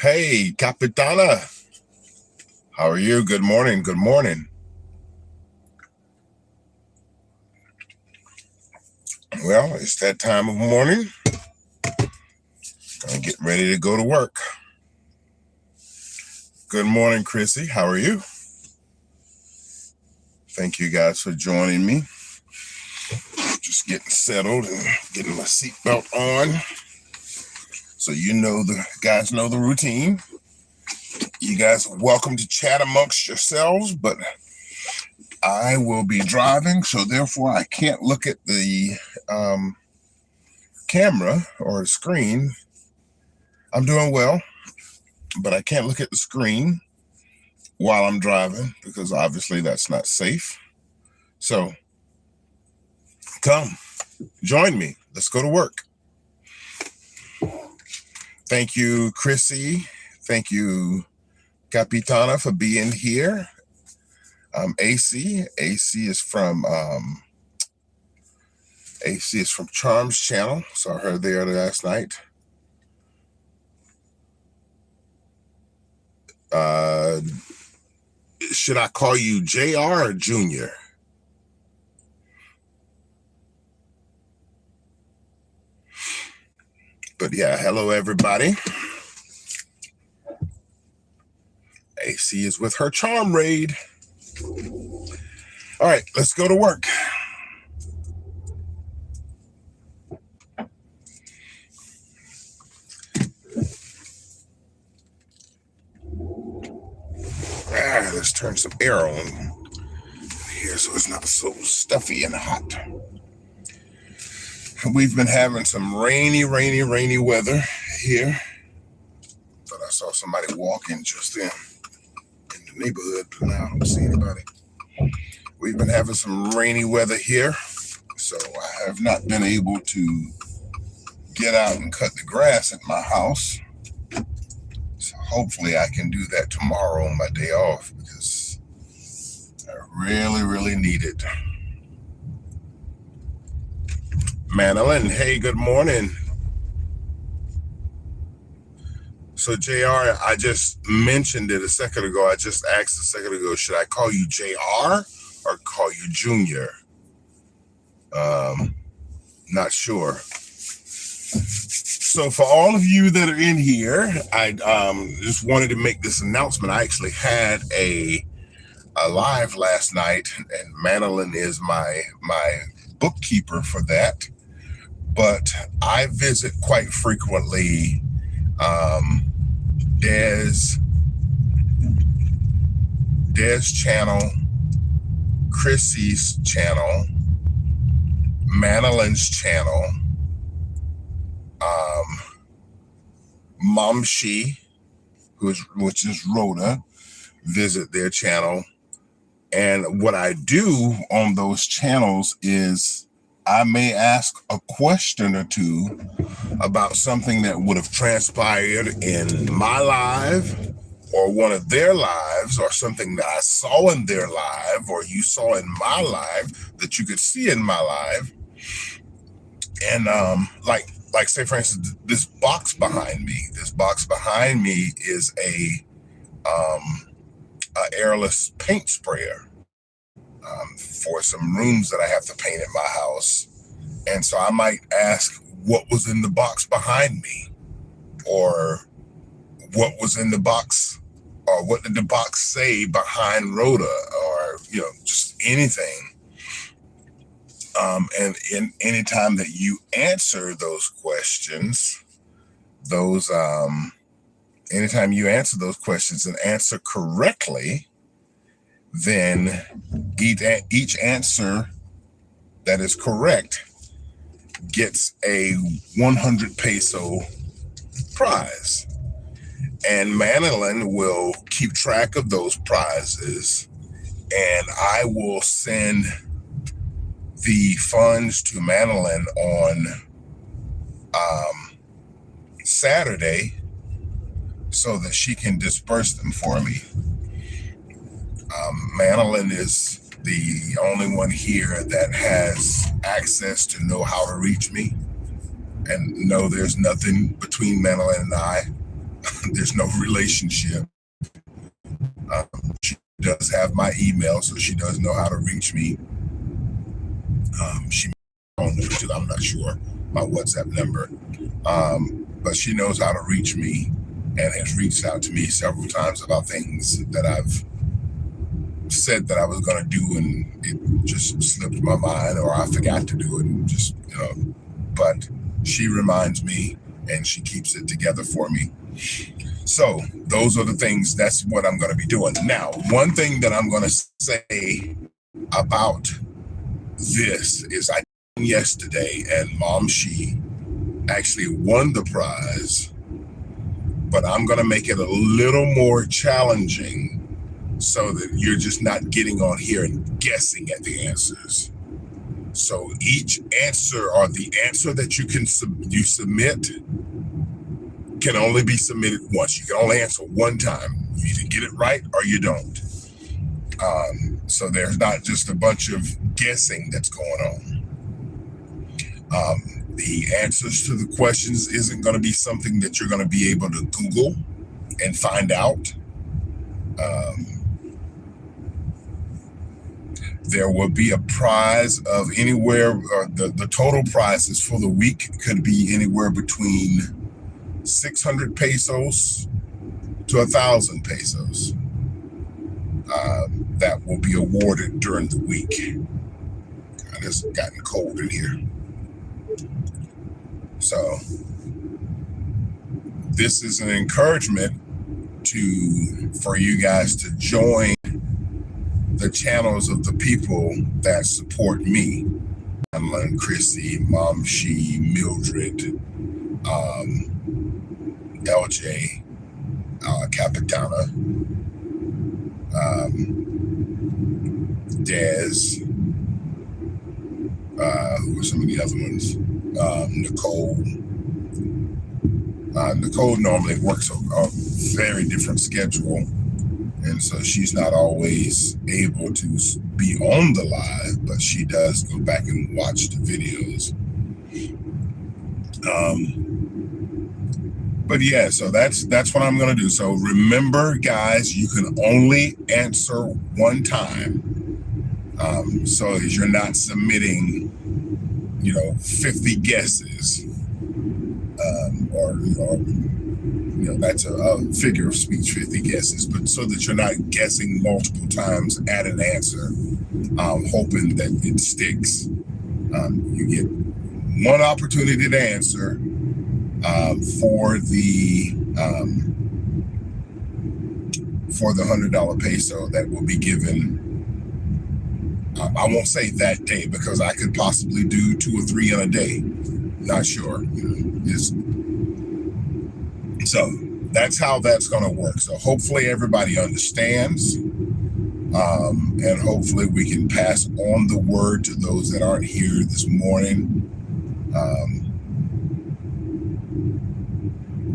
Hey, Capitana. How are you? Good morning. Good morning. Well, it's that time of morning. Gonna get ready to go to work. Good morning, Chrissy. How are you? Thank you guys for joining me. Just getting settled and getting my seatbelt on. So the guys know the routine. You guys are welcome to chat amongst yourselves, but I will be driving, so therefore I can't look at the camera or the screen. I'm doing well, but I can't look at the screen while I'm driving because obviously that's not safe. So come, join me. Let's go to work. Thank you, Chrissy. Thank you, Capitana, for being here. AC is from Charms Channel. Saw her there last night. Should I call you JR or Junior? But yeah, hello everybody. AC is with her charm raid. All right, let's go to work. Let's turn some air on here so it's not so stuffy and hot. We've been having some rainy weather here. But I saw somebody walking just in the neighborhood, but now I don't see anybody. We've been having some rainy weather here, so I have not been able to get out and cut the grass at my house. So hopefully I can do that tomorrow on my day off because I really need it. Manilyn, hey, good morning. So JR, I just mentioned it a second ago. I just asked a second ago, should I call you JR or call you Junior? Not sure. So for all of you that are in here, I just wanted to make this announcement. I actually had a live last night, and Manilyn is my bookkeeper for that. But I visit quite frequently Des channel, Chrissy's channel, Manilyn's channel, Momshi, which is Rhoda, visit their channel. And what I do on those channels is I may ask a question or two about something that would have transpired in my live or one of their lives, or something that I saw in their live or you saw in my live that you could see in my live. And like say for instance, this box behind me is a airless paint sprayer for some rooms that I have to paint in my house. And so I might ask what was in the box behind me, or what was in the box, or what did the box say behind Rhoda, or just anything. And in any time that you answer those questions, anytime you answer those questions and answer correctly, then each answer that is correct gets a 100 peso prize. And Manilyn will keep track of those prizes, and I will send the funds to Manilyn on Saturday so that she can disperse them for me. Manilyn is the only one here that has access to know how to reach me and know there's nothing between Manilyn and I. There's no relationship. She does have my email, so she does know how to reach me. She I'm not sure my WhatsApp number, but she knows how to reach me and has reached out to me several times about things that I've said that I was going to do, and it just slipped my mind, or I forgot to do it, and just but she reminds me and she keeps it together for me. So those are the things. That's what I'm going to be doing. Now, one thing that I'm going to say about this is I yesterday, and Mom She actually won the prize, but I'm going to make it a little more challenging so that you're just not getting on here and guessing at the answers. So each answer, or the answer that you submit, can only be submitted once. You can only answer one time. You either get it right or you don't. So there's not just a bunch of guessing that's going on. The answers to the questions isn't going to be something that you're going to be able to Google and find out. There will be a prize of anywhere, the total prizes for the week could be anywhere between 600 pesos to 1,000 pesos. That will be awarded during the week. It's gotten cold in here. So this is an encouragement for you guys to join the channels of the people that support me. Pamela, Chrissy, Mom She, Mildred, LJ, Capitana, Dez, who are some of the other ones? Nicole. Nicole normally works a very different schedule, and so she's not always able to be on the live, but she does go back and watch the videos. But yeah, so that's what I'm going to do. So remember, guys, you can only answer one time. So as you're not submitting, 50 guesses, or that's a figure of speech, 50 guesses, but so that you're not guessing multiple times at an answer, hoping that it sticks. You get one opportunity to answer for the $100 peso that will be given. I won't say that day, because I could possibly do 2 or 3 in a day. Not sure. So that's how that's going to work. So hopefully everybody understands, and hopefully we can pass on the word to those that aren't here this morning,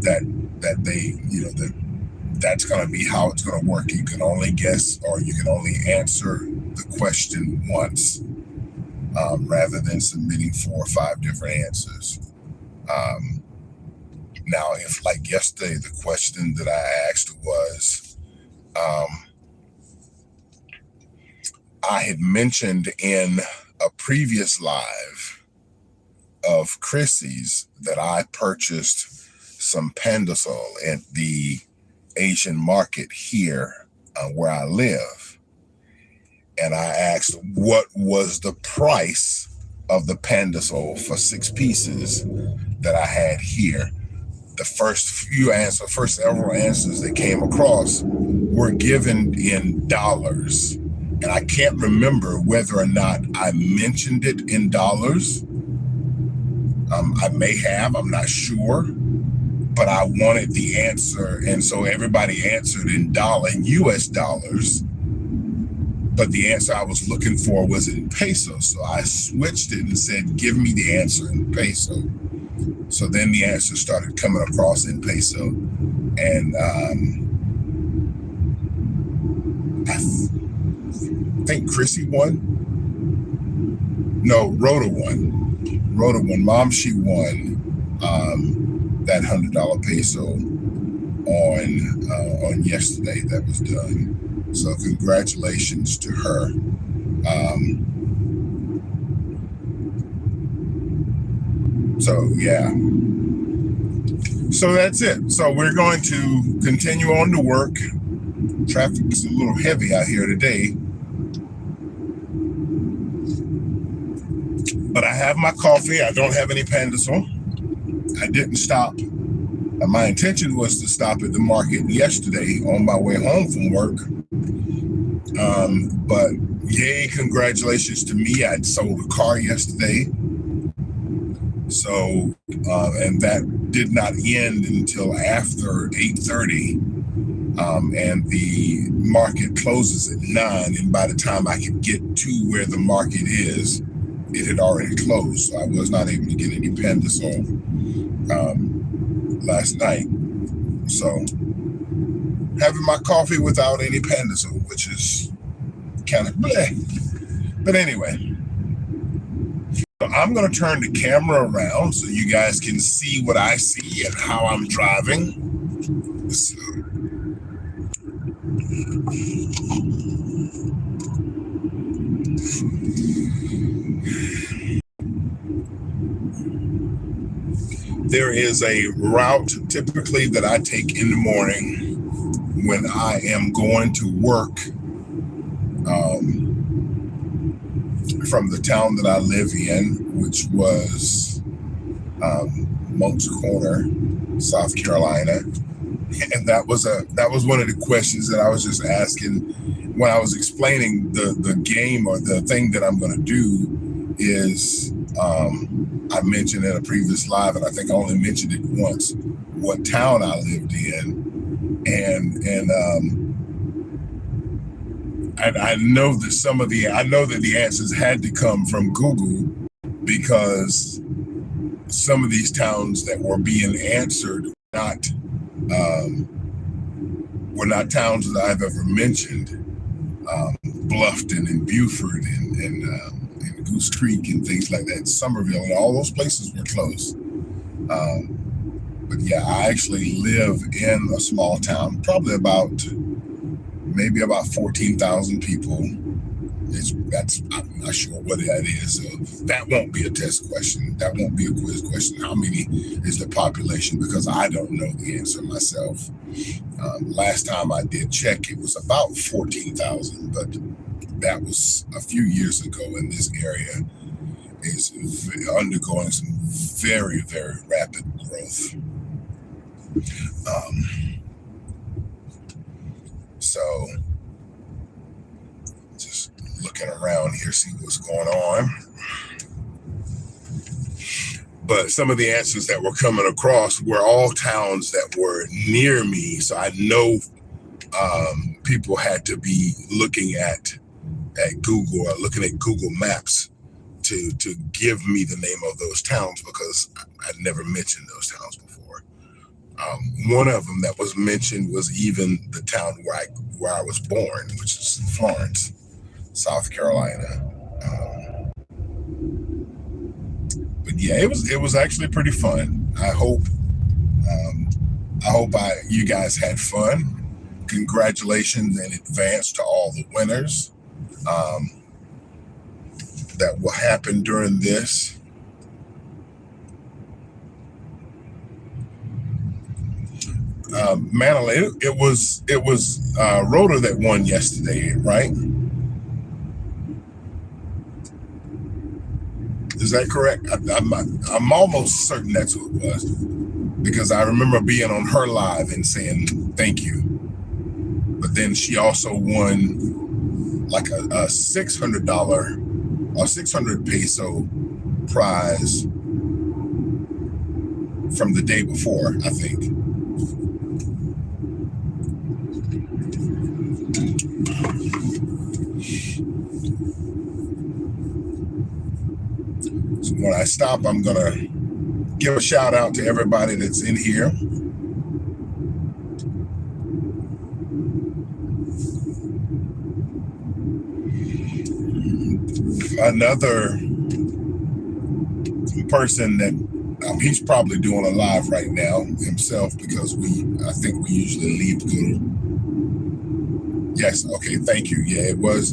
that they, that's going to be how it's going to work. You can only guess, or you can only answer the question once, rather than submitting 4 or 5 different answers. Now, if like yesterday, the question that I asked was, I had mentioned in a previous live of Chrissy's that I purchased some Pandasol at the Asian market here where I live. And I asked what was the price of the Pandasol for 6 pieces that I had here. The first several answers that came across were given in dollars. And I can't remember whether or not I mentioned it in dollars. I may have, I'm not sure, but I wanted the answer. And so everybody answered in US dollars, but the answer I was looking for was in pesos. So I switched it and said, give me the answer in peso. So then the answer started coming across in peso. And I think Chrissy won. No, Rhoda won. Mom, she won that $100 peso. on yesterday that was done. So congratulations to her. So yeah. So that's it. So we're going to continue on to work. Traffic is a little heavy out here today. But I have my coffee. I don't have any Pandasol. I didn't stop. My intention was to stop at the market yesterday on my way home from work. But yay, congratulations to me. I sold a car yesterday. So, and that did not end until after 8:30. And the market closes at 9. And by the time I could get to where the market is, it had already closed. So I was not able to get any Pandasol last night. So having my coffee without any Pandasol, which is kind of bleh. But anyway, so I'm going to turn the camera around so you guys can see what I see and how I'm driving. So, there is a route typically that I take in the morning when I am going to work from the town that I live in, which was Moncks Corner, South Carolina. And that was one of the questions that I was just asking when I was explaining the game or the thing that I'm going to do. Is I mentioned in a previous live, and I think I only mentioned it once, what town I lived in, and I know that the answers had to come from Google, because some of these towns that were being answered were not towns that I've ever mentioned. Bluffton and Beaufort and Goose Creek and things like that, Somerville, and all those places were close. But yeah, I actually live in a small town, probably maybe about 14,000 people. I'm not sure what that is. So that won't be a test question. That won't be a quiz question. How many is the population? Because I don't know the answer myself. Last time I did check, it was about 14,000, but that was a few years ago, and this area is undergoing some very, very rapid growth. So just looking around here, see what's going on. But some of the answers that were coming across were all towns that were near me. So I know people had to be looking at Google or looking at Google Maps to give me the name of those towns, because I'd never mentioned those towns before. One of them that was mentioned was even the town where I was born, which is Florence, South Carolina. But yeah, it was actually pretty fun. I hope you guys had fun. Congratulations in advance to all the winners that will happen during this. Manly, it was Rhoda that won yesterday, right? Is that correct? I'm almost certain that's who it was, because I remember being on her live and saying thank you. But then she also won like a $600 or 600 peso prize from the day before, I think. So when I stop, I'm going to give a shout out to everybody that's in here. Another person that He's probably doing a live right now himself because I think we usually leave to go. Yes, okay, thank you. Yeah, it was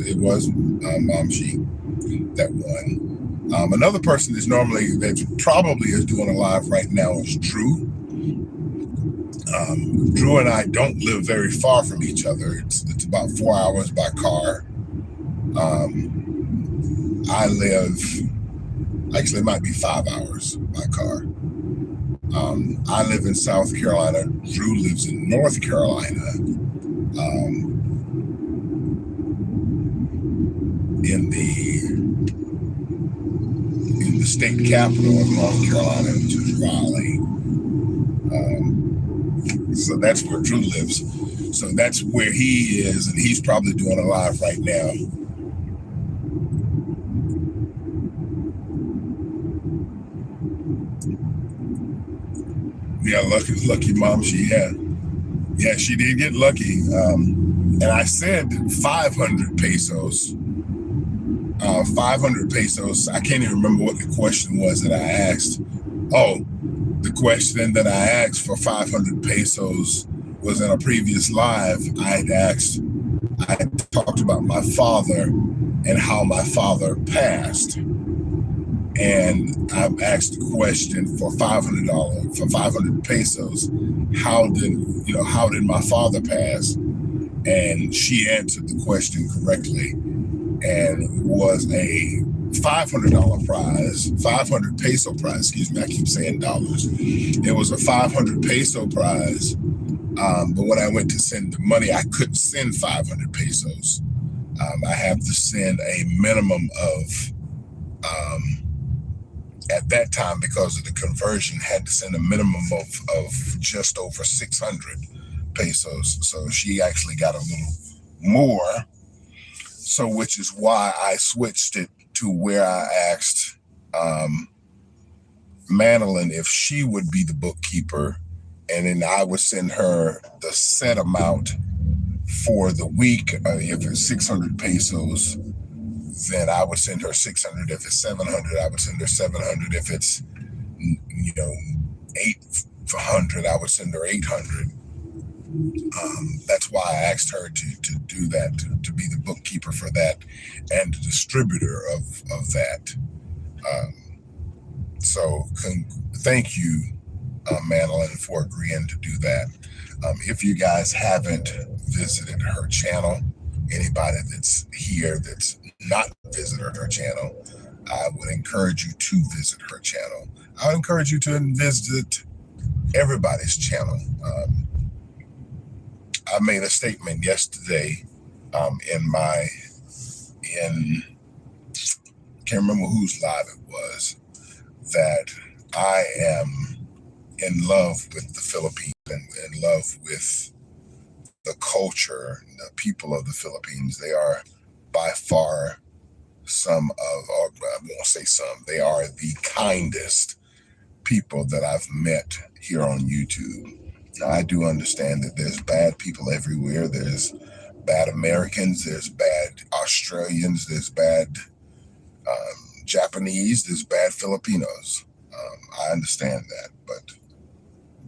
Mom She that won. Another person that probably is doing a live right now is Drew. Drew and I don't live very far from each other. It's about 4 hours by car. I live, actually, it might be 5 hours by car. I live in South Carolina. Drew lives in North Carolina. In the state capital of North Carolina, which is Raleigh. So that's where Drew lives. So that's where he is, and he's probably doing a live right now. Yeah, lucky Mom She. Yeah, she did get lucky. And I said 500 pesos. 500 pesos. I can't even remember what the question was that I asked. Oh, the question that I asked for 500 pesos was in a previous live. I had talked about my father and how my father passed. And I asked the question for $500, for 500 pesos. How did my father pass? And she answered the question correctly. And it was a $500 prize, 500 peso prize. Excuse me, I keep saying dollars. It was a 500 peso prize. But when I went to send the money, I couldn't send 500 pesos. I have to send a minimum of, at that time, because of the conversion, had to send a minimum of just over 600 pesos. So she actually got a little more. So, which is why I switched it to where I asked Manolyn if she would be the bookkeeper, and then I would send her the set amount for the week. If it's 600 pesos, then I would send her 600. If it's 700, I would send her 700. If it's 800, I would send her 800. That's why I asked her to do that, to be the bookkeeper for that and the distributor of that. So thank you, Manolyn, for agreeing to do that. If you guys haven't visited her channel, anybody that's here that's not visited her channel, I would encourage you to visit her channel. I would encourage you to visit everybody's channel. I made a statement yesterday can't remember whose live it was, that I am in love with the Philippines and in love with the culture, the people of the Philippines. They are by far I won't say some, they are the kindest people that I've met here on YouTube. Now, I do understand that there's bad people everywhere. There's bad Americans, there's bad Australians, there's bad Japanese, there's bad Filipinos. I understand that, but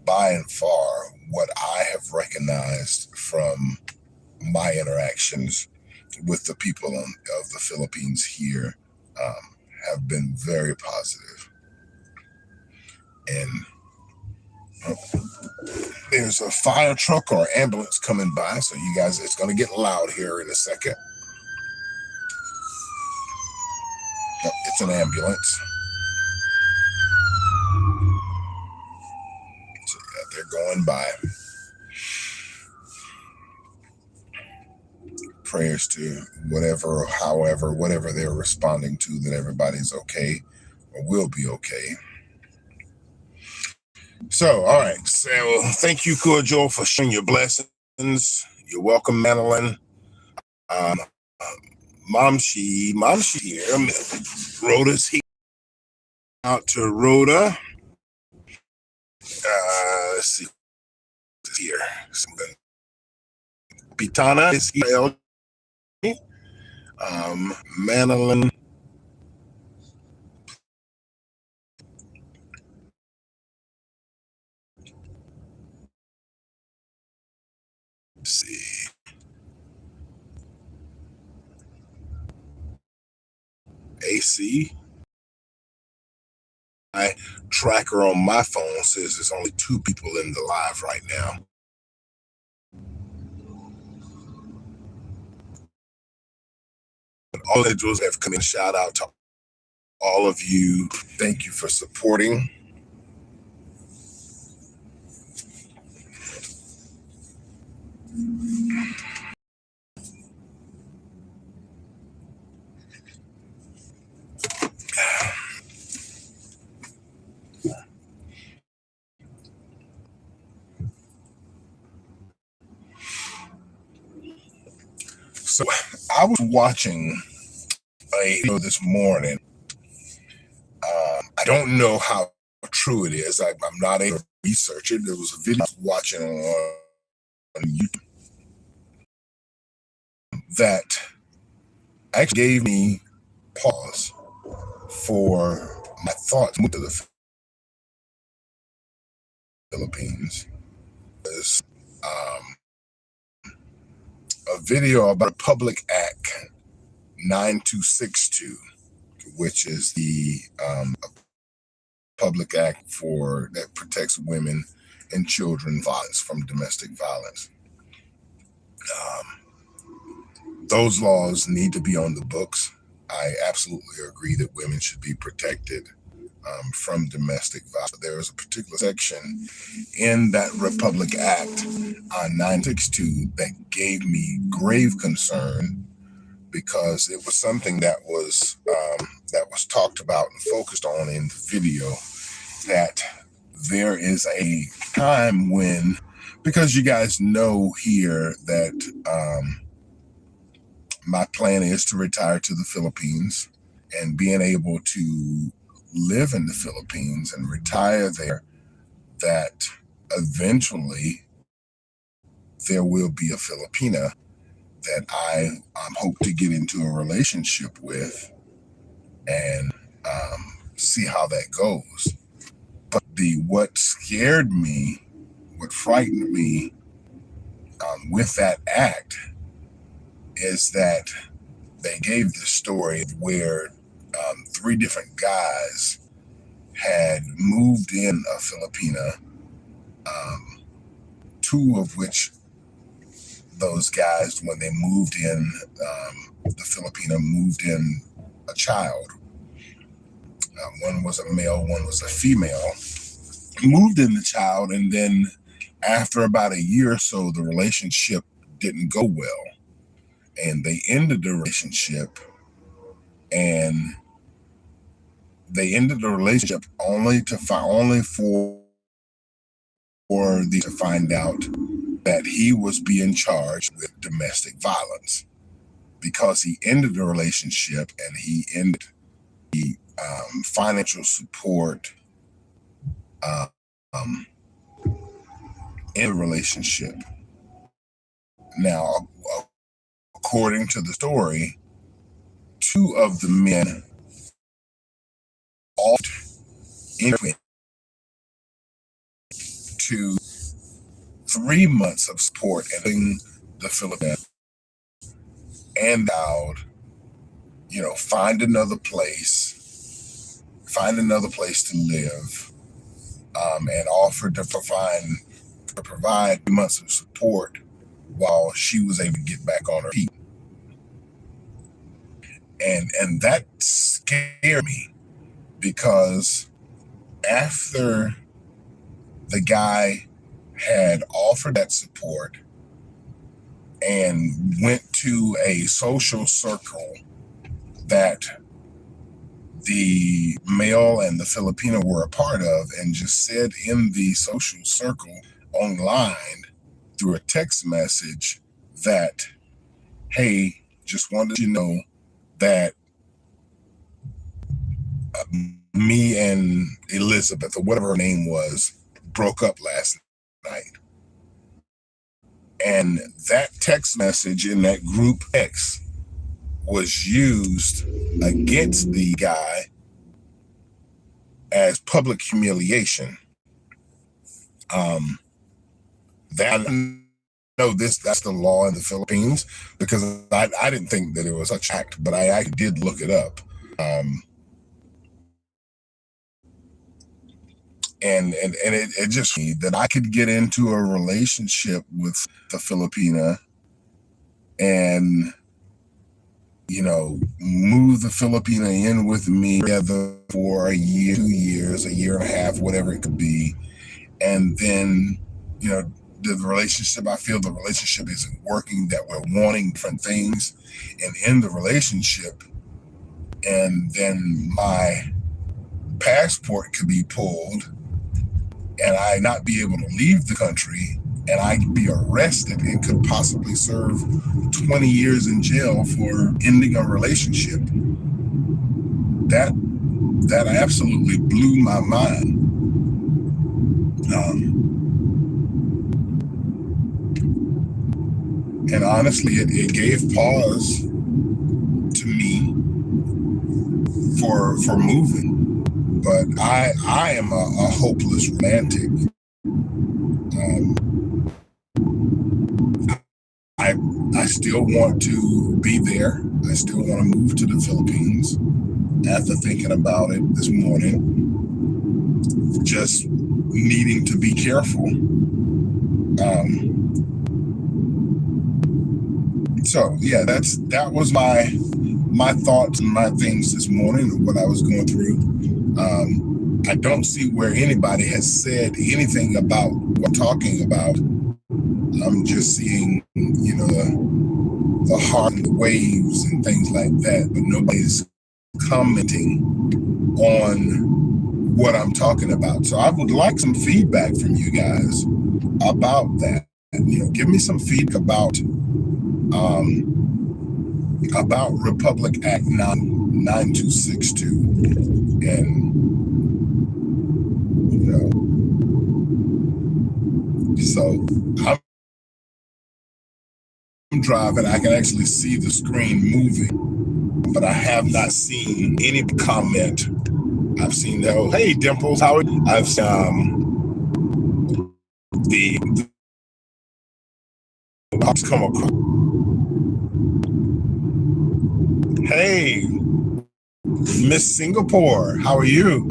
by and far, what I have recognized from my interactions with the people of the Philippines here have been very positive. And there's a fire truck or ambulance coming by, so you guys, it's going to get loud here in a second. It's an ambulance. So yeah, they're going by. Prayers to whatever they're responding to, that everybody's okay or will be okay. So, all right. So, thank you, Cordial, for sharing your blessings. You're welcome, Manolyn. Mom She here. Rhoda's here. Out to Rhoda. Let's see. Here. Pitana is here. Manolyn. see. AC. My tracker on my phone says there's only 2 people in the live right now. But all individuals have come in. Shout out to all of you. Thank you for supporting. So I was watching a video this morning. I don't know how true it is. I'm not able to research it. There was a video I was watching on YouTube that actually gave me pause for my thoughts to the Philippines. It's a video about Republic Act 9262, which is the public act that protects women and children violence from domestic violence. Those laws need to be on the books. I absolutely agree that women should be protected from domestic violence. There is a particular section in that Republic Act 962 that gave me grave concern, because it was something that was talked about and focused on in the video, that there is a time when, because you guys know here that my plan is to retire to the Philippines, and being able to live in the Philippines and retire there, that eventually there will be a Filipina that I hope to get into a relationship with and see how that goes. But what scared me, what frightened me with that act is that they gave the story where 3 different guys had moved in a Filipina, 2 of which those guys, when they moved in, the Filipina moved in a child. One was a male, one was a female. Moved in the child, and then after about a year or so, the relationship didn't go well, and they ended the relationship. And they ended the relationship only to find out that he was being charged with domestic violence, because he ended the relationship and he ended the financial support in the relationship. Now, according to the story, 2 of the men offered to 3 months of support in the Philippines, and vowed, find another place to live, and offered to provide months of support while she was able to get back on her feet. And that scared me, because after the guy had offered that support and went to a social circle that the male and the Filipina were a part of, and just said in the social circle online through a text message that, hey, just wanted you to know that me and Elizabeth, or whatever her name was, broke up last night. And that text message in that group X was used against the guy as public humiliation. That know that's the law in the Philippines, because I didn't think that it was such act, but I did look it up. Um, and it just that I could get into a relationship with the Filipina and move the Filipina in with me together for a year, 2 years, a year and a half, whatever it could be. And then, the relationship, I feel the relationship isn't working, that we're wanting different things and in the relationship. And then my passport could be pulled and I not be able to leave the country, and I could be arrested and could possibly serve 20 years in jail for ending a relationship. That absolutely blew my mind. And honestly, it gave pause to me for moving. But I am a hopeless romantic. I still want to be there. I still want to move to the Philippines. After thinking about it this morning, just needing to be careful. So yeah, that was my thoughts and my things this morning, what I was going through. I don't see where anybody has said anything about what I'm talking about. I'm just seeing, the heart and the waves and things like that, but nobody's commenting on what I'm talking about. So I would like some feedback from you guys about that. Give me some feedback about Republic Act 9262, and so I'm driving. I can actually see the screen moving, but I have not seen any comment. I've seen hey Dimples, how are you? I've the come across. Hey, Miss Singapore, how are you?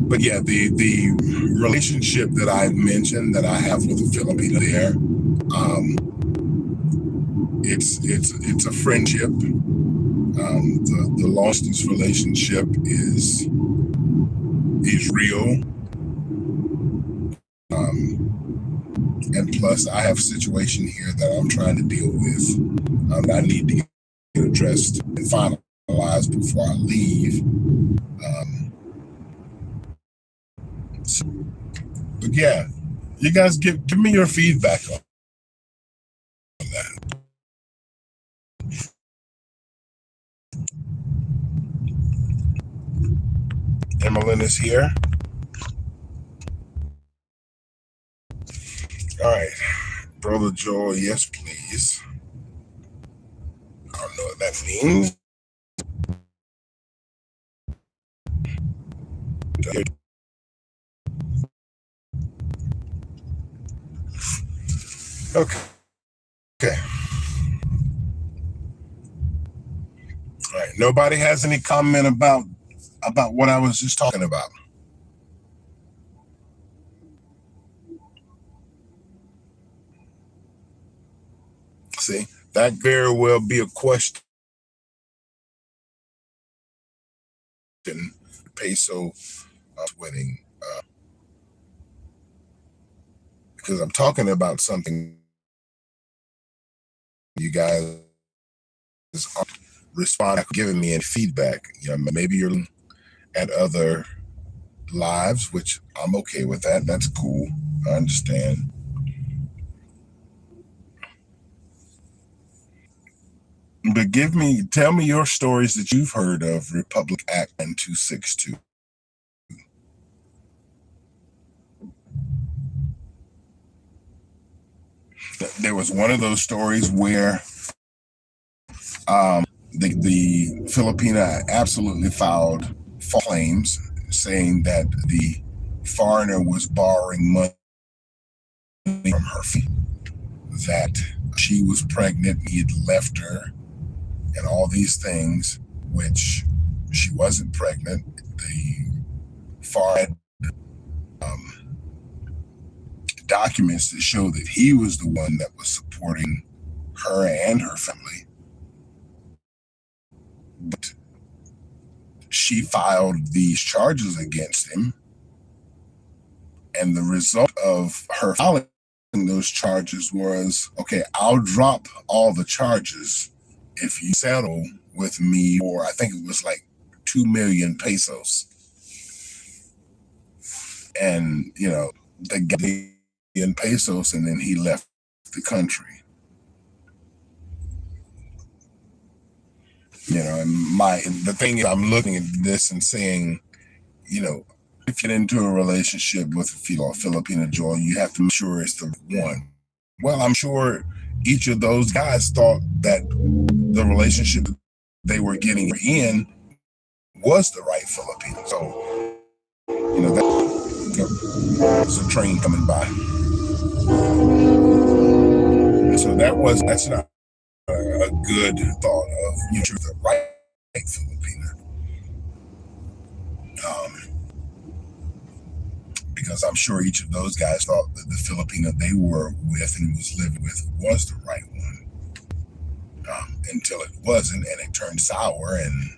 But yeah, the relationship that I mentioned that I have with a Filipino there, it's a friendship. The long distance relationship is real. And plus, I have a situation here that I'm trying to deal with. I need to get addressed and finalized before I leave. But yeah, you guys give me your feedback on that. Emmeline is here. All right, Brother Joel, yes, please. I don't know what that means. Okay. All right. Nobody has any comment about what I was just talking about. See, that very well be a question. Peso wedding, because I'm talking about something you guys respond, giving me any feedback. Maybe you're at other lives, which I'm okay with that. That's cool. I understand. But tell me your stories that you've heard of Republic Act 9262. There was one of those stories where the Filipina absolutely filed false claims saying that the foreigner was borrowing money from her fee, that she was pregnant, he had left her, and all these things, which she wasn't pregnant. The foreign um, documents that show that he was the one that was supporting her and her family. But she filed these charges against him, and the result of her filing those charges was, okay, I'll drop all the charges if you settle with me, or I think it was like 2 million pesos. And, they got in pesos, and then he left the country. And the thing is, I'm looking at this and saying, if you're into a relationship with a Filipino Joel, you have to make sure it's the one. Well, I'm sure each of those guys thought that the relationship they were getting in was the right Filipino. So, there's a train coming by. So that's not a good thought of the right Filipino. Because I'm sure each of those guys thought that the Filipino they were with and was living with was the right one, until it wasn't, and it turned sour, and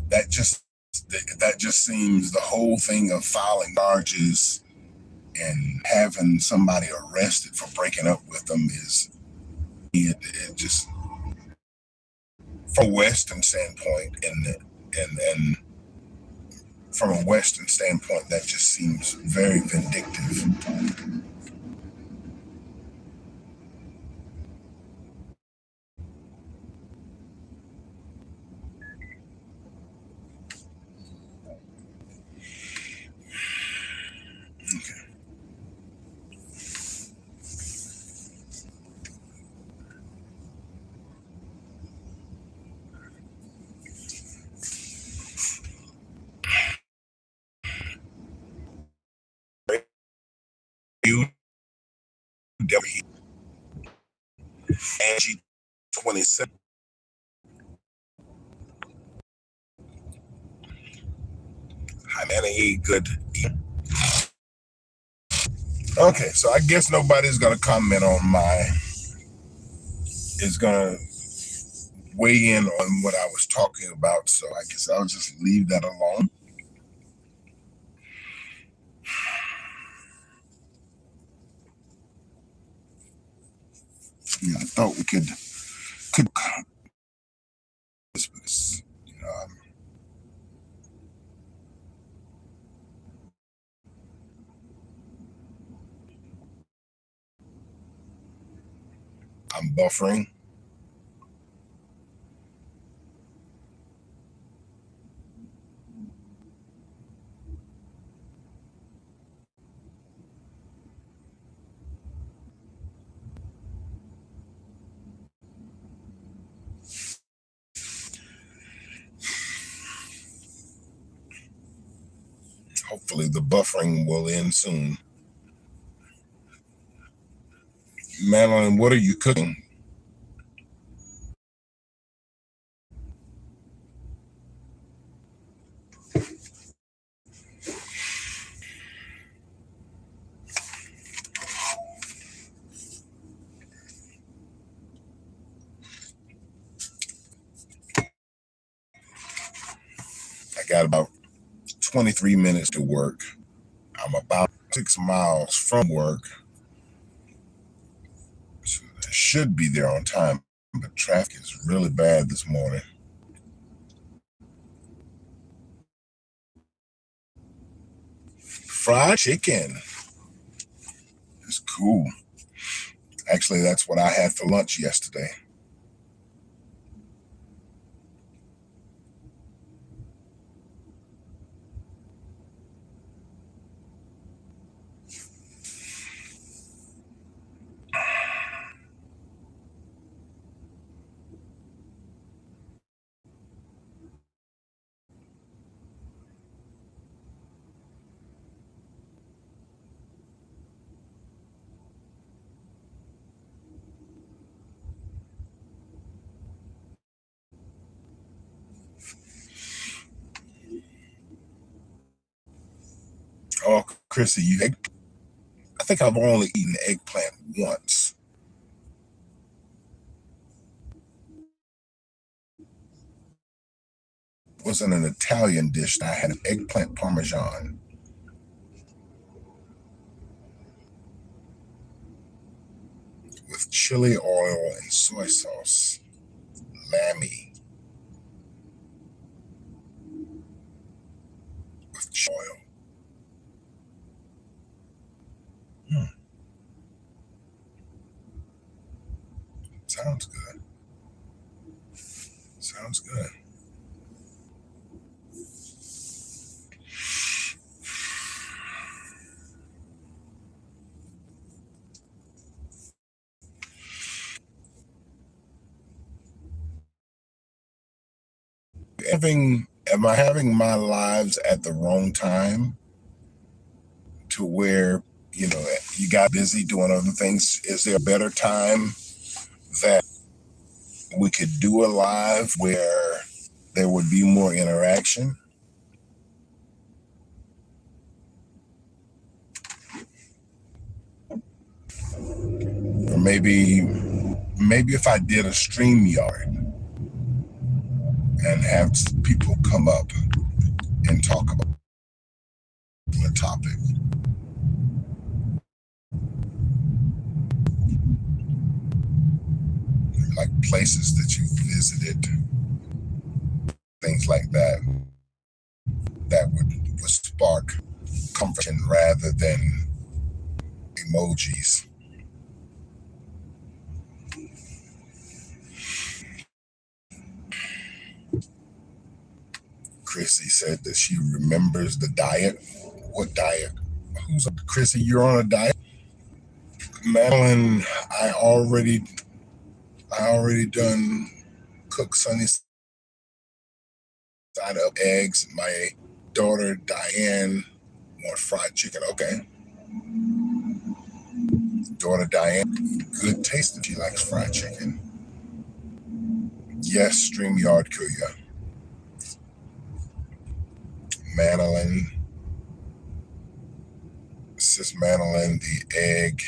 that just seems, the whole thing of filing charges and having somebody arrested for breaking up with them is it just, from a Western standpoint, and from a Western standpoint, that just seems very vindictive. Okay. You Angie 27. Humanity good. Okay, so I guess nobody's gonna comment on is gonna weigh in on what I was talking about. So I guess I'll just leave that alone. I thought we could because, I'm buffering. Hopefully the buffering will end soon. Madeline, what are you cooking? I got about 23 minutes to work. I'm about 6 miles from work. So I should be there on time, but traffic is really bad this morning. Fried chicken. It's cool. Actually, that's what I had for lunch yesterday. Oh, Chrissy, I think I've only eaten eggplant once. It wasn't an Italian dish. I had an eggplant parmesan with chili oil and soy sauce. Lammy with oil. Sounds good. Sounds good. Am I having my lives at the wrong time to where, you got busy doing other things? Is there a better time that we could do a live where there would be more interaction? Or maybe if I did a StreamYard and have people come up and talk about the topic. Like places that you visited, things like that, that would spark conversation rather than emojis. Chrissy said that she remembers the diet. What diet? Chrissy, you're on a diet? Madeline, I already done cook sunny side up eggs. My daughter Diane want fried chicken. Okay. Daughter Diane, good taste. She likes fried chicken. Yes, StreamYard Kuya. Madeline. Says Madeline, the egg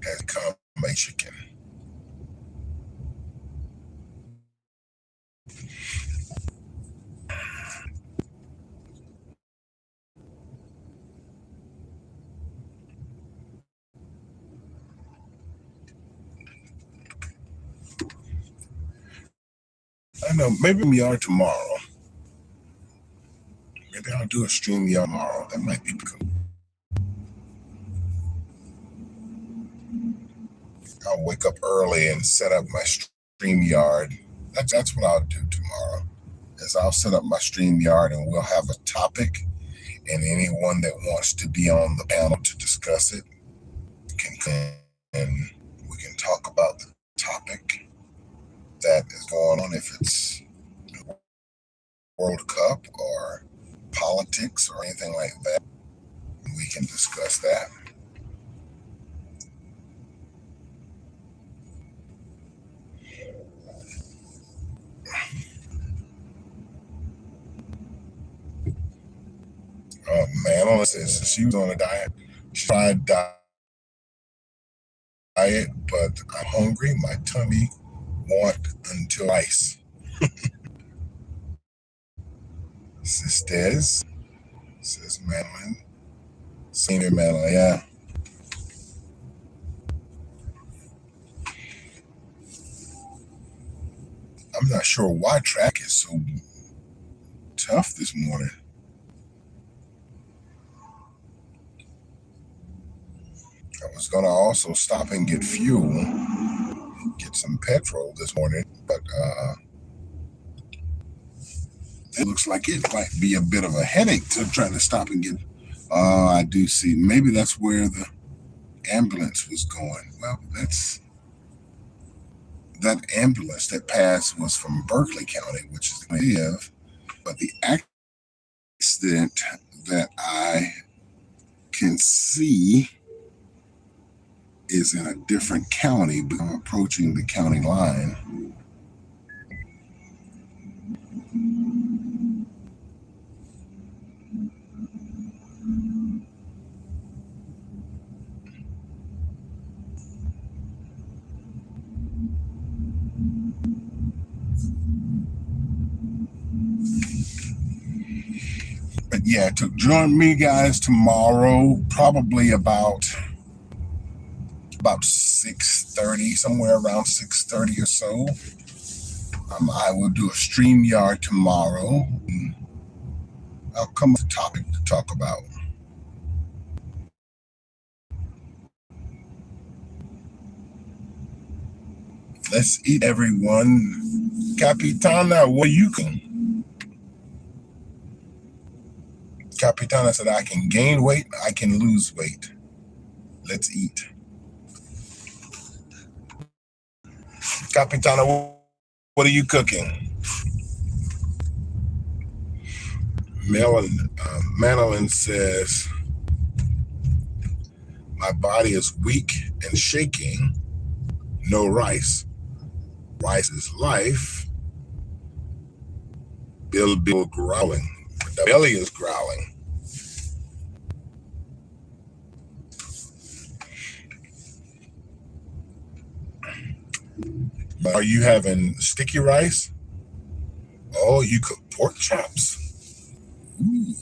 has come a chicken. I know, maybe we are tomorrow. Maybe I'll do a StreamYard tomorrow. That might be cool. I'll wake up early and set up my StreamYard. That's what I'll do tomorrow. Is I'll set up my StreamYard and we'll have a topic, and anyone that wants to be on the panel to discuss it can come and we can talk about the topic that is going on, if it's World Cup or politics or anything like that. We can discuss that. Man, says she was on a diet. She tried diet, but I'm hungry. My tummy want until ice. Sisters, says Madeline. Senior Madeline, yeah. I'm not sure why track is so tough this morning. I was gonna also stop and get fuel, get some petrol this morning, but it looks like it might be a bit of a headache to try to stop and get. I do see. Maybe that's where the ambulance was going. Well, that ambulance that passed was from Berkeley County, which is where I live. But the accident that I can see is in a different county, but I'm approaching the county line. Yeah, to join me guys tomorrow, probably about 6:30, somewhere around 6:30 or so. I will do a stream yard tomorrow. I'll come up with a topic to talk about. Let's eat, everyone. Capitana, what are you cooking? Capitana said, I can gain weight, I can lose weight. Let's eat. Capitana, what are you cooking? Madeline says, my body is weak and shaking. No rice. Rice is life. Bill growling. The belly is growling. Are you having sticky rice? Oh, you cook pork chops. Ooh,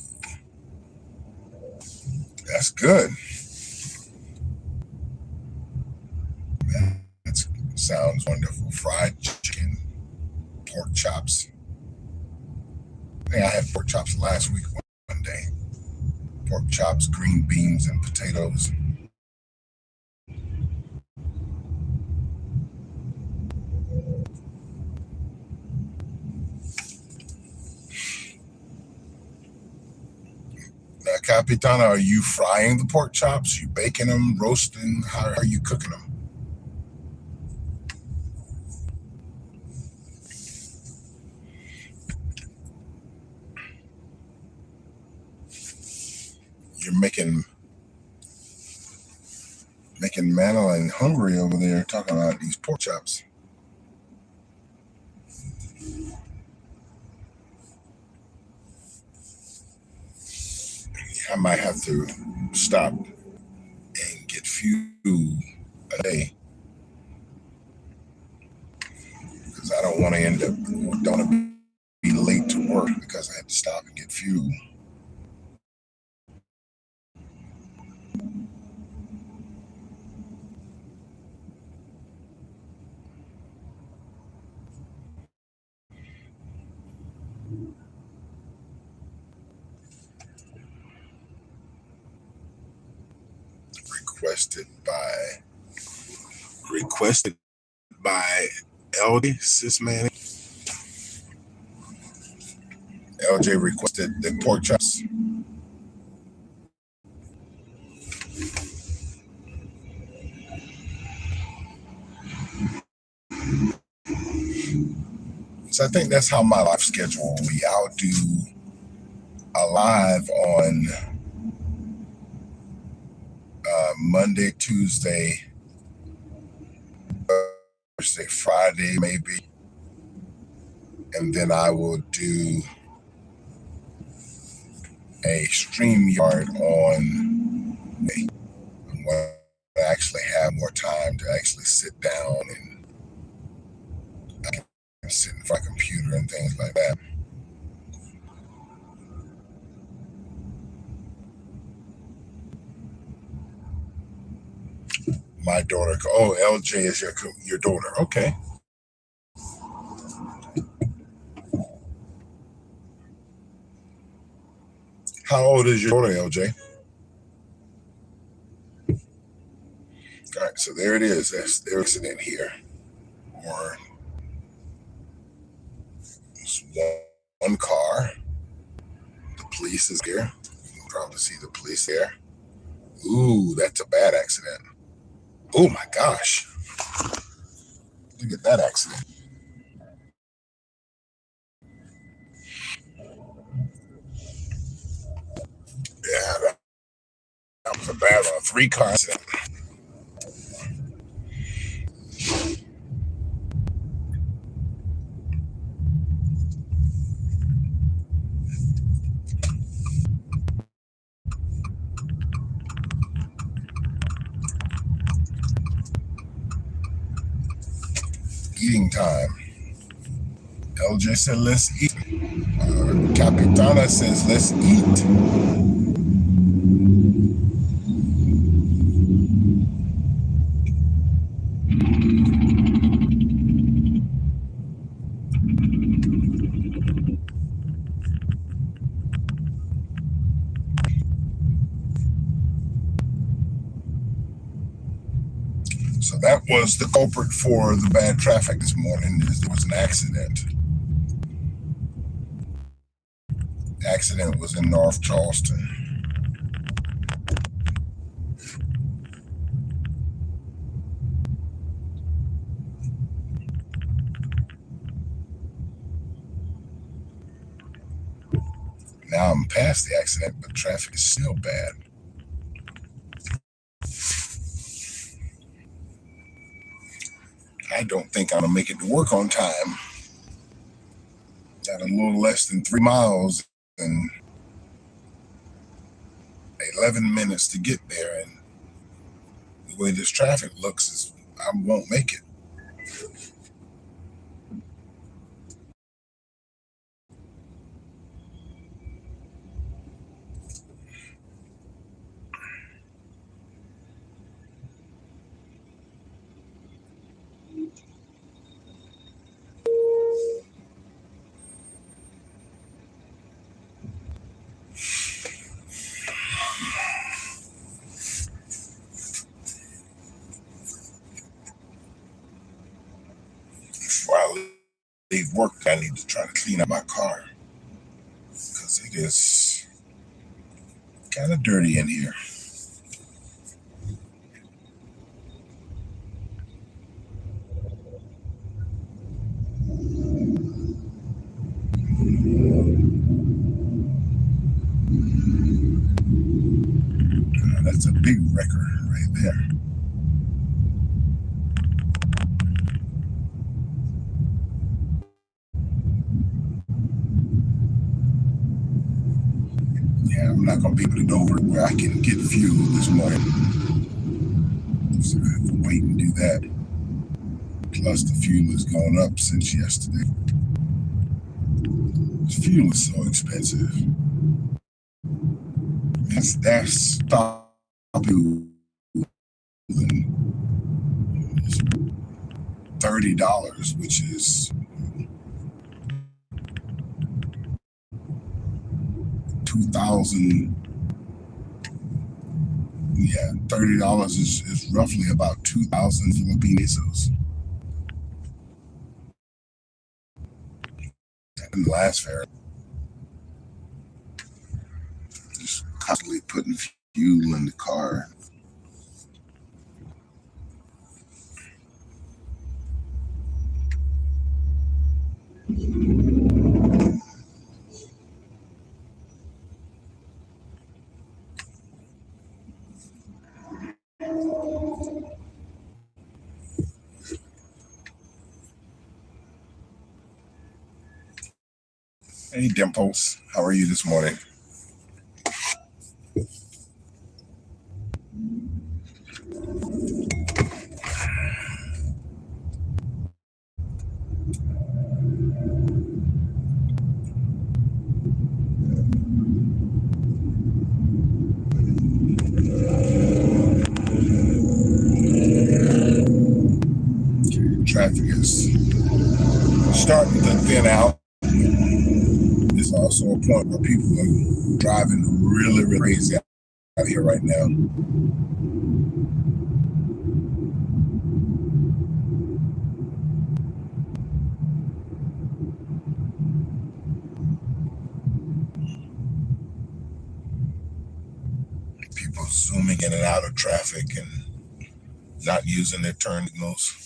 that's good. That sounds wonderful. Fried chicken, pork chops. I think I had pork chops last week one day. Pork chops, green beans, and potatoes. Now, Capitana, are you frying the pork chops? You baking them, roasting? How are you cooking them? You're making Madeline hungry over there talking about these pork chops. I might have to stop and get fuel a day because I don't want to don't want to be late to work because I had to stop and get fuel. Requested by LJ Sisman. LJ requested the pork chops. So I think that's how my life schedule will be. I'll do a live on Monday, Tuesday, Thursday, Friday, maybe. And then I will do a stream yard on May. I'm going to actually have more time to actually sit down and I can sit in front of a computer and things like that. My daughter, oh, LJ is your daughter. Okay. How old is your daughter, LJ? All right, so there it is. That's their accident here. Or it's one car. The police is there. You can probably see the police there. Ooh, that's a bad accident. Oh my gosh. Look at that accident. Yeah, that was a bad one. 3-car accident. Eating time. LJ said, let's eat. Capitana says, let's eat. So that was the culprit for the bad traffic this morning. There was an accident. The accident was in North Charleston. Now I'm past the accident, but traffic is still bad. I don't think I'm gonna make it to work on time. Got a little less than 3 miles and 11 minutes to get there, and the way this traffic looks is I won't make it. Before I leave work, I need to try to clean up my car because it is kind of dirty in here. That's a big wrecker right there. Yeah, I'm not gonna be able to go over where I can get fuel this morning, so I have to wait and do that. Plus, the fuel has gone up since yesterday. Fuel is so expensive. That's stop you $30, which is 2,000. Yeah, $30 is roughly about 2,000 Philippine pesos. And the last fare, just constantly putting fuel in the car. Hey, Dimples, how are you this morning? Traffic is starting to thin out. There's also a point where people are driving really, really crazy out here right now. People zooming in and out of traffic and not using their turn signals.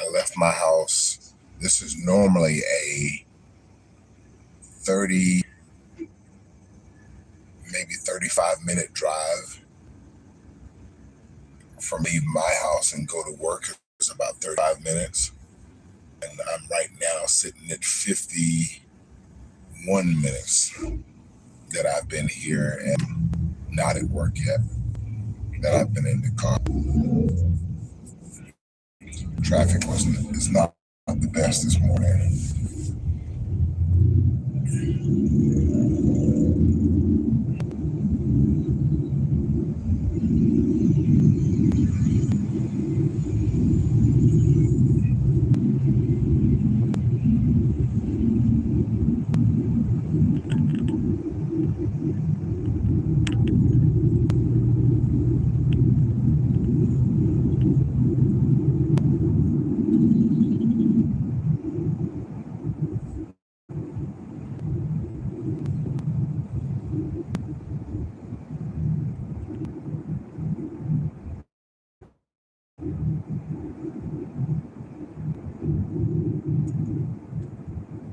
I left my house This is normally a 30, maybe 35-minute drive from leave my house and go to work. It's about 35 minutes. And I'm right now sitting at 51 minutes that I've been here and not at work yet, that I've been in the car. Traffic is not the best this morning.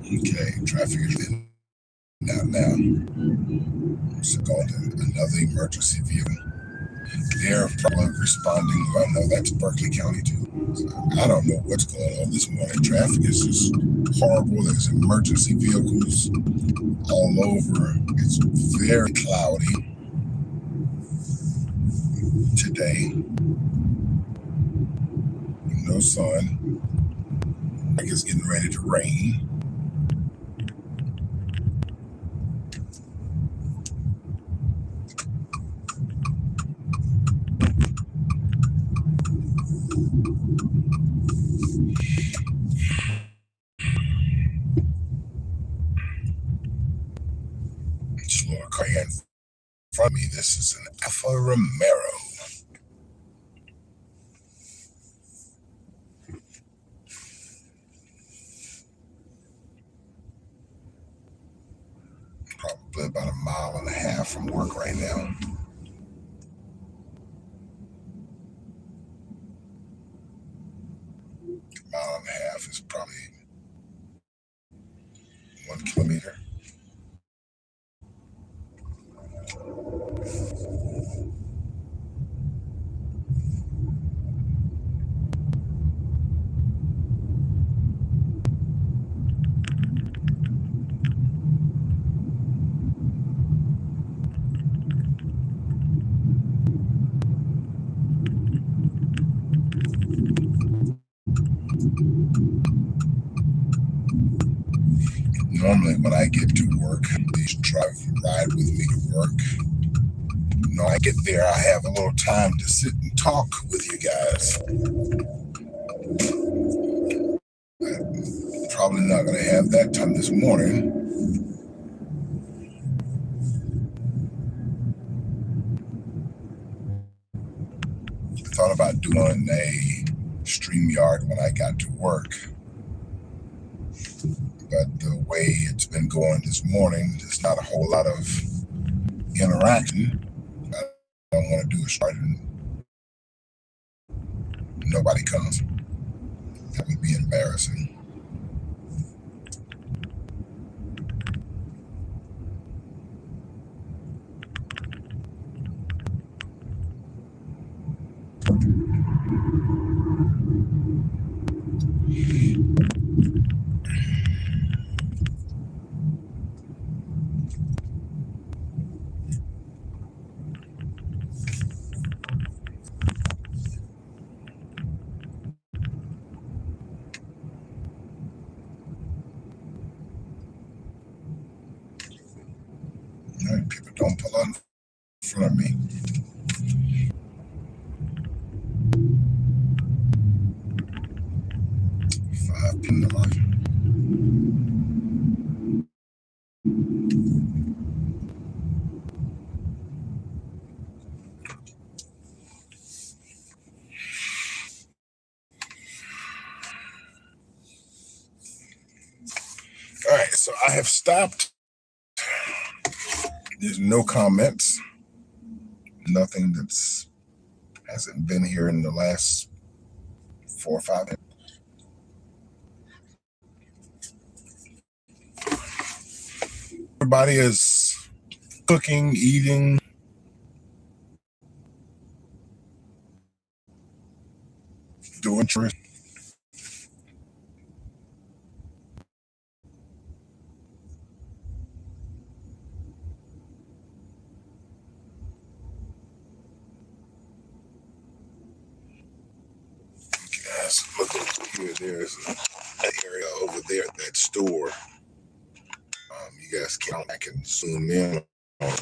Okay, traffic is in now. So going to another emergency vehicle. They're probably responding. I know that's Berkeley County too. So I don't know what's going on this morning. Traffic is just horrible. There's emergency vehicles all over. It's very cloudy today. No sun. I guess it's getting ready to rain. Just want to car in front of me. This is an Alfa Romero. Probably about a mile and a half from work right now. Mile and a half is probably 1 kilometer. Normally when I get to work, they ride with me to work. I get there, I have a little time to sit and talk with you guys. I'm probably not going to have that time this morning. I thought about doing a StreamYard when I got to work. But the way it's been going this morning, there's not a whole lot of interaction. I don't want to do a start and nobody comes. That would be embarrassing. People don't pull out in front of me. Five pin the line. All right, so I have stopped. There's no comments. Nothing that's hasn't been here in the last 4 or 5 minutes. everybody is cooking, eating. Doing chores. Guys, look over here. There's an area over there at that store. You guys I can zoom in on.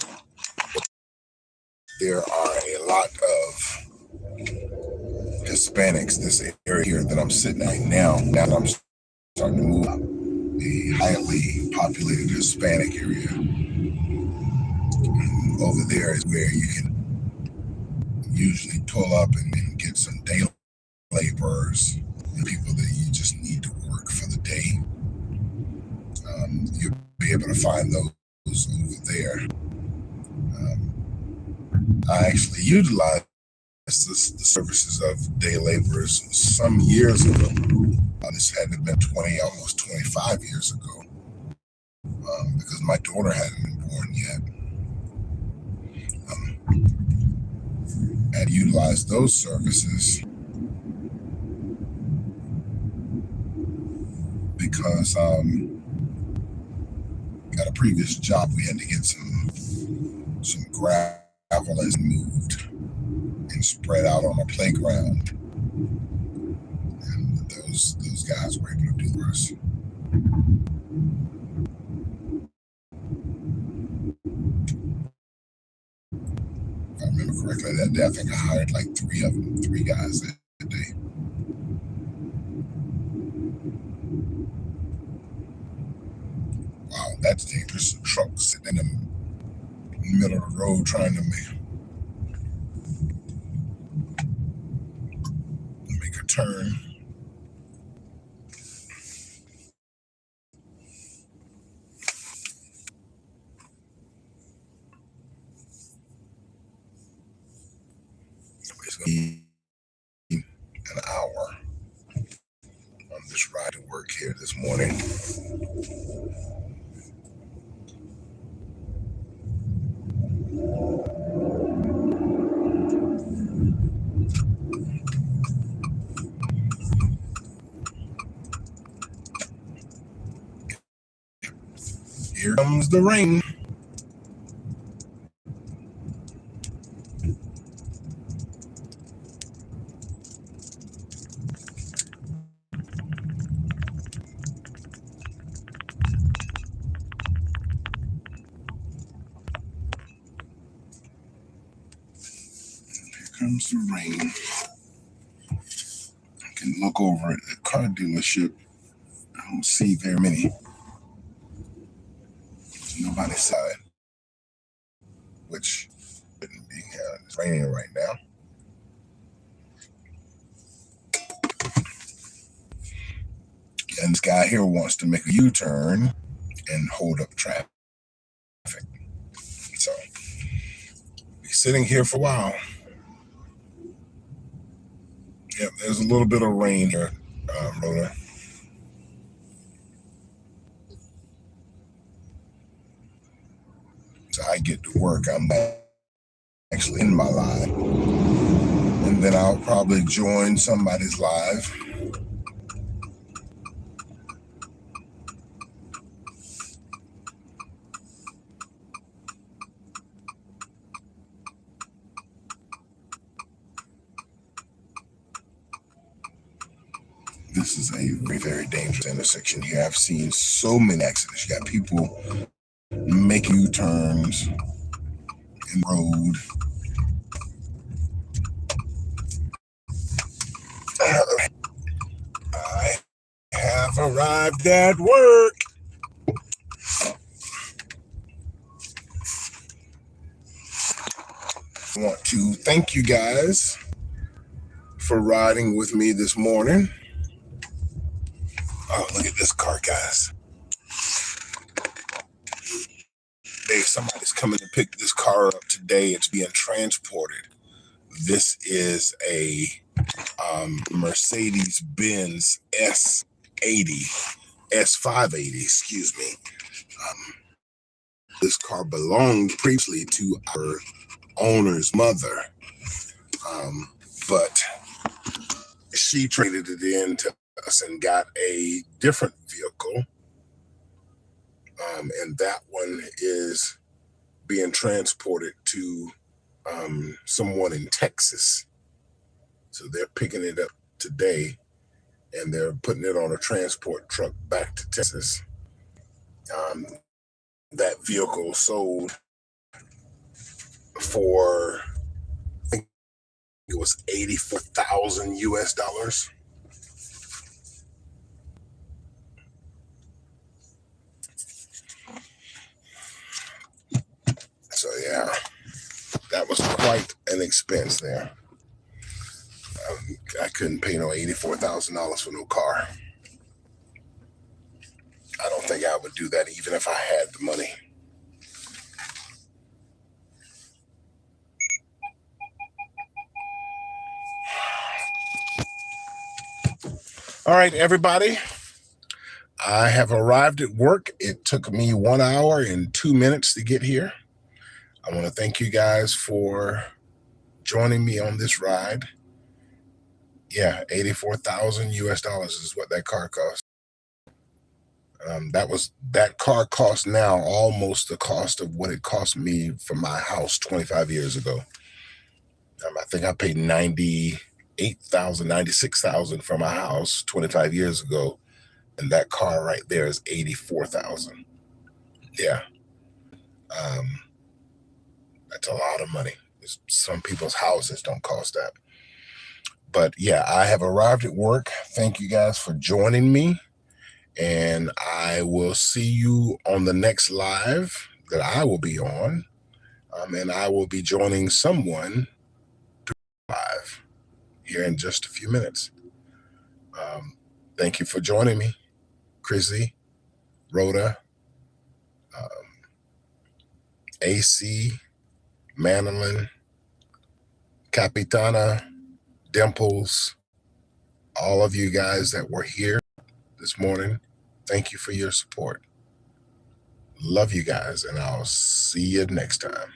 There are a lot of Hispanics. This area here that I'm sitting at now that I'm starting to move up, a highly populated Hispanic area. And over there is where you can usually pull up and get some day laborers and people that you just need to work for the day. You'll be able to find those over there. I actually utilized the services of day laborers some years ago. This had to have been 20, almost 25 years ago, because my daughter hadn't been born yet. I had utilized those services because at a previous job we had to get some gravel as moved and spread out on a playground, and those guys were able to do this. If I remember correctly, that day I think I hired like three guys that day. Wow, that's dangerous. A truck sitting in the middle of the road trying to make a turn. It's going to be an hour on this ride to work here this morning. Here comes the rain. Comes the rain. I can look over at the car dealership. I don't see very many. There's nobody's side, which shouldn't be. It's raining right now. And this guy here wants to make a U-turn and hold up traffic. So he's sitting here for a while. Yeah, there's a little bit of rain here, Rhoda. So I get to work. I'm actually in my live. And then I'll probably join somebody's live. This is a very, very dangerous intersection here. I've seen so many accidents. You got people making U-turns in the road. I have arrived at work. I want to thank you guys for riding with me this morning. Oh, look at this car, guys. Hey, somebody's coming to pick this car up today. It's being transported. This is a Mercedes-Benz S580, excuse me. This car belonged previously to our owner's mother, but she traded it in to us and got a different vehicle. And that one is being transported to someone in Texas. So they're picking it up today and they're putting it on a transport truck back to Texas. That vehicle sold for, I think it was 84,000 US dollars. So yeah, that was quite an expense there. I couldn't pay no $84,000 for no car. I don't think I would do that even if I had the money. All right, everybody. I have arrived at work. It took me 1 hour and 2 minutes to get here. I want to thank you guys for joining me on this ride. Yeah, 84,000 US dollars is what that car cost. That car costs now almost the cost of what it cost me for my house 25 years ago. I think I paid 98,000, 96,000 for my house 25 years ago, and that car right there is 84,000. Yeah, that's a lot of money. Some people's houses don't cost that. But yeah, I have arrived at work. Thank you guys for joining me. And I will see you on the next live that I will be on. And I will be joining someone live here in just a few minutes. Thank you for joining me, Chrissy, Rhoda, AC, Manolin, Capitana, Dimples, all of you guys that were here this morning. Thank you for your support. Love you guys, and I'll see you next time.